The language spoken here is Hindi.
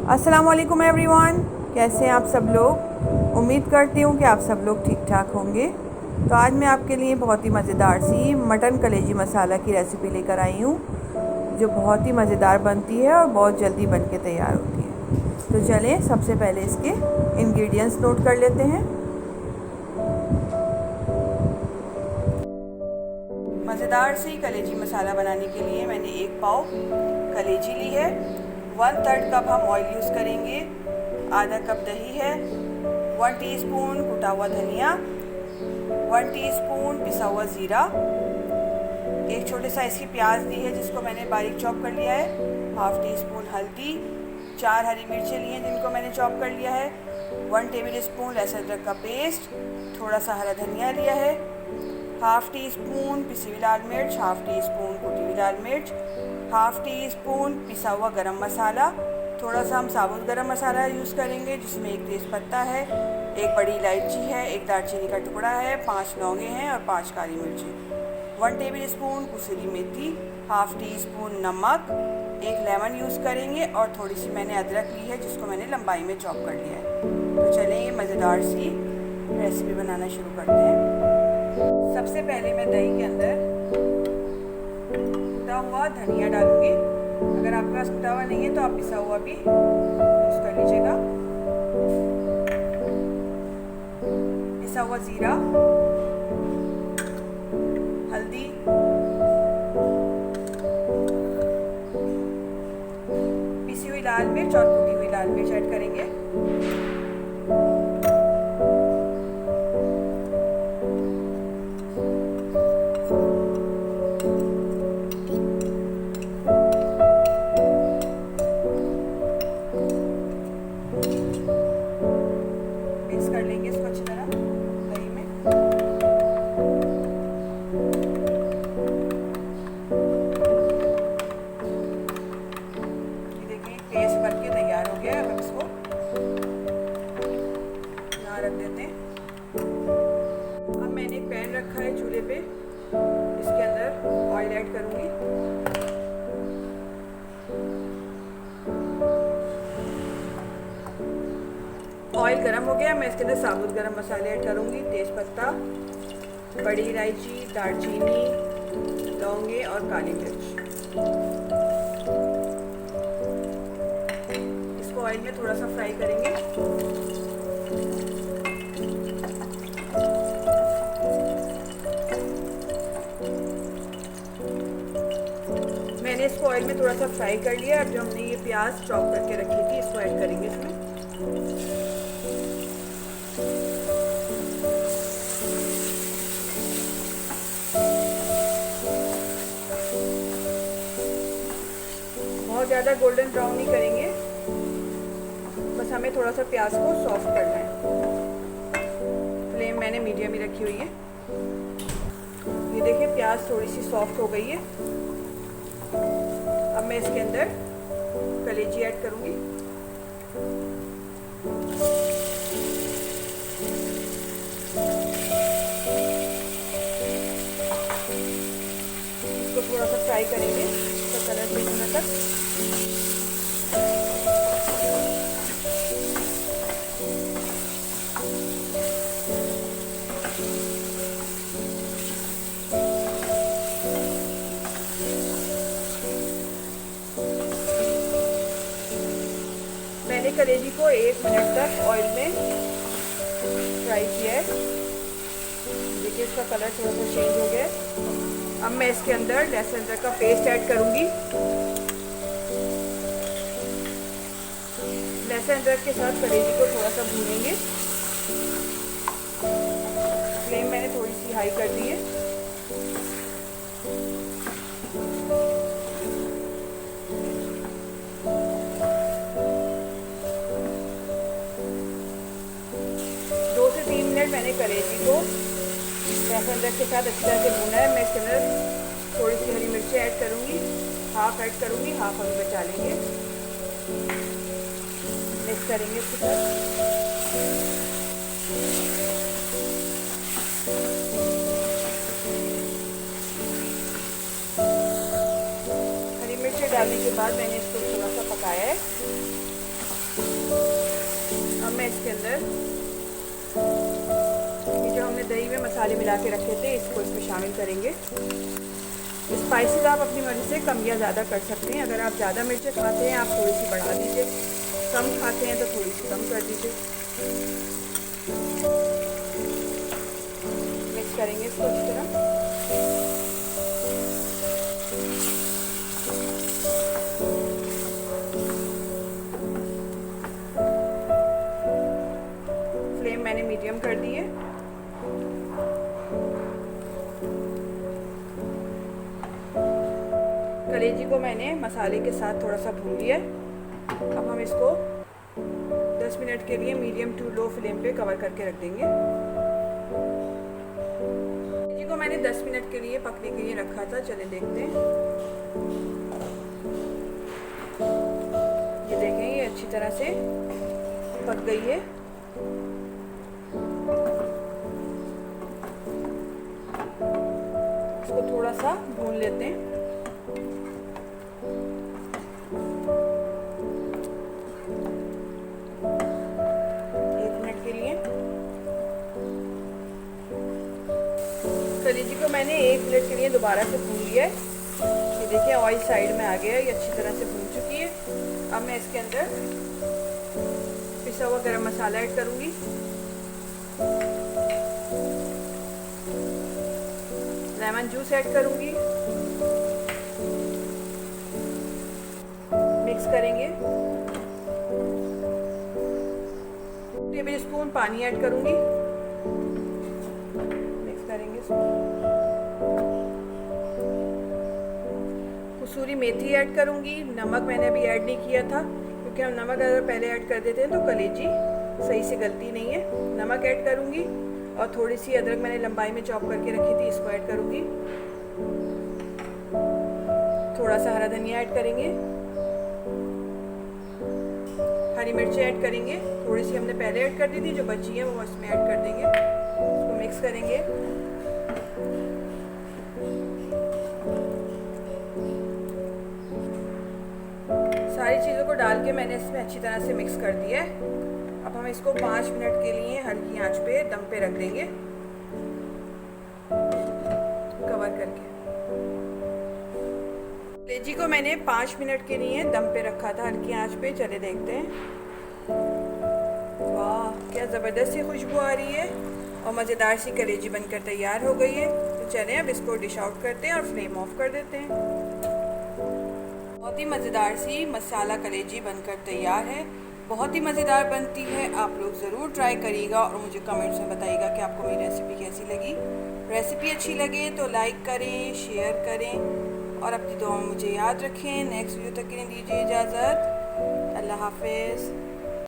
अस्सलाम वालेकुम एवरीवन, कैसे हैं आप सब लोग। उम्मीद करती हूँ कि आप सब लोग ठीक ठाक होंगे। तो आज मैं आपके लिए बहुत ही मज़ेदार सी मटन कलेजी मसाला की रेसिपी लेकर आई हूँ, जो बहुत ही मज़ेदार बनती है और बहुत जल्दी बन के तैयार होती है। तो चलें सबसे पहले इसके इंग्रेडिएंट्स नोट कर लेते हैं। मज़ेदार सी कलेजी मसाला बनाने के लिए मैंने 1 पाव कलेजी ली है। 1/3 कप हम ऑयल यूज़ करेंगे। आधा कप दही है। 1 टीस्पून कुटा हुआ धनिया, 1 टीस्पून पिसा हुआ ज़ीरा, एक छोटे साइज़ की प्याज ली है जिसको मैंने बारीक चॉप कर लिया है, 1/2 टीस्पून हल्दी, 4 हरी मिर्चें ली हैं जिनको मैंने चॉप कर लिया है, 1 टेबल स्पून लहसुन अदरक का पेस्ट, थोड़ा सा हरा धनिया लिया है, 1/2 टीस्पून पिसी हुई लाल मिर्च, 1/2 टीस्पून कुटी हुई लाल मिर्च, 1/2 टीस्पून पिसा हुआ गरम मसाला, थोड़ा सा हम साबुत गरम मसाला यूज़ करेंगे जिसमें 1 तेज़पत्ता है, 1 बड़ी इलायची है, 1 दालचीनी का टुकड़ा है, 5 लौंगे हैं और 5 काली मिर्चें, 1 टेबल स्पून कुसूरी मेथी, 1/2 टीस्पून नमक, 1 लेमन यूज़ करेंगे और थोड़ी सी मैंने अदरक ली है जिसको मैंने लंबाई में चॉप कर लिया है। तो चलें ये मज़ेदार सी रेसिपी बनाना शुरू करते हैं। सबसे पहले मैं दही के अंदर कुटा हुआ धनिया डालूंगी। अगर आपके पास कुटा हुआ नहीं है तो आप पिसा हुआ भी यूज़ कर लीजिएगा। पिसा हुआ ज़ीरा, हल्दी, पिसी हुई लाल मिर्च और कुटी हुई लाल मिर्च ऐड करेंगे। मिक्स कर लेंगे इसको अच्छी तरह दही में। ये देखिए पेस्ट बन के तैयार हो गया है। अब इसको यहाँ रख देते हैं। अब मैंने एक पैन रखा है चूल्हे पे, इसके अंदर ऑयल ऐड करूँगी। ऑयल गरम हो गया, मैं इसके अंदर साबुत गरम मसाले ऐड करूँगी। तेज़पत्ता, बड़ी इलायची, दालचीनी, लौंगे और काली मिर्च। इसको ऑयल में थोड़ा सा फ्राई करेंगे। मैंने इसको ऑयल में थोड़ा सा फ्राई कर लिया। अब जो हमने ये प्याज चॉप करके रखी थी इसको ऐड करेंगे इसमें। बहुत ज़्यादा गोल्डन ब्राउन नहीं करेंगे, बस हमें थोड़ा सा प्याज को सॉफ्ट करना है। फ्लेम मैंने मीडियम ही रखी हुई है। ये देखिए प्याज थोड़ी सी सॉफ्ट हो गई है। अब मैं इसके अंदर कलेजी ऐड करूँगी। इसको थोड़ा सा फ्राई करेंगे, इसका कलर चेंज होने तक। मैंने कलेजी को 1 मिनट तक ऑयल में फ्राई किया है। देखिए इसका कलर थोड़ा सा चेंज हो गया है। अब मैं इसके अंदर लहसुन अदरक का पेस्ट ऐड करूँगी। लहसुन अदरक के साथ कलेजी को थोड़ा सा भूनेंगे। फ्लेम मैंने थोड़ी सी हाई कर दी है। मैंने कलेजी को लहसुन अदरक के साथ अच्छी तरह से भूना है। मैं इसके अंदर थोड़ी सी हरी मिर्चें ऐड करूँगी, हाफ ऐड करूँगी, हाफ हम बचा लेंगे। मिक्स करेंगे इसके साथ। हरी मिर्चें डालने के बाद मैंने इसको थोड़ा सा पकाया है। इसके अंदर ये जो हमने दही में मसाले मिला के रखे थे इसको इसमें शामिल करेंगे। स्पाइसेस आप अपनी मर्ज़ी से कम या ज़्यादा कर सकते हैं। अगर आप ज़्यादा मिर्चें खाते हैं आप थोड़ी सी बढ़ा दीजिए, कम खाते हैं तो थोड़ी सी कम कर दीजिए। मिक्स करेंगे इसको अच्छी तरह। फ्लेम मैंने मीडियम कर दी है। कलेजी को मैंने मसाले के साथ थोड़ा सा भून लिया है। अब हम इसको 10 मिनट के लिए मीडियम टू लो फ्लेम पे कवर करके रख देंगे। कलेजी को मैंने 10 मिनट के लिए पकने के लिए रखा था। चले देखते हैं। ये देखें, ये अच्छी तरह से पक गई है। इसको थोड़ा सा भून लेते हैं। कलेजी को मैंने 1 मिनट के लिए दोबारा से भून लिया है। ये देखिए ऑयल साइड में आ गया है, ये अच्छी तरह से भून चुकी है। अब मैं इसके अंदर पिसा हुआ गरम मसाला ऐड करूँगी, लेमन जूस ऐड करूँगी, मिक्स करेंगे। 2 टेबल स्पून पानी ऐड करूँगी, करेंगे इसको। कसूरी मेथी ऐड करूंगी। नमक मैंने अभी ऐड नहीं किया था क्योंकि हम नमक अगर पहले ऐड कर देते हैं तो कलेजी सही से गलती नहीं है। नमक ऐड करूंगी और थोड़ी सी अदरक मैंने लंबाई में चॉप करके रखी थी, इसको ऐड करूंगी। थोड़ा सा हरा धनिया ऐड करेंगे, हरी मिर्ची ऐड करेंगे। थोड़ी सी हमने पहले ऐड कर दी थी, जो बची है वो इसमें ऐड कर देंगे। इसको मिक्स करेंगे। सारी चीज़ों को डाल के मैंने इसमें अच्छी तरह से मिक्स कर दिया है। अब हम इसको 5 मिनट के लिए हल्की आंच पे दम पे रख देंगे, कवर करके। कलेजी को मैंने 5 मिनट के लिए दम पे रखा था हल्की आंच पे। चले देखते हैं। वाह, क्या ज़बरदस्त सी खुशबू आ रही है और मज़ेदार सी कलेजी बनकर तैयार हो गई है। तो चलें अब इसको डिश आउट करते हैं और फ्लेम ऑफ कर देते हैं। बहुत ही मज़ेदार सी मसाला कलेजी बनकर तैयार है। बहुत ही मज़ेदार बनती है। आप लोग ज़रूर ट्राई करिएगा और मुझे कमेंट्स में बताइएगा कि आपको मेरी रेसिपी कैसी लगी। रेसिपी अच्छी लगे तो लाइक करें, शेयर करें और अपनी दुआ में मुझे याद रखें। नेक्स्ट वीडियो तक के लिए दीजिए इजाज़त। अल्लाह हाफिज़।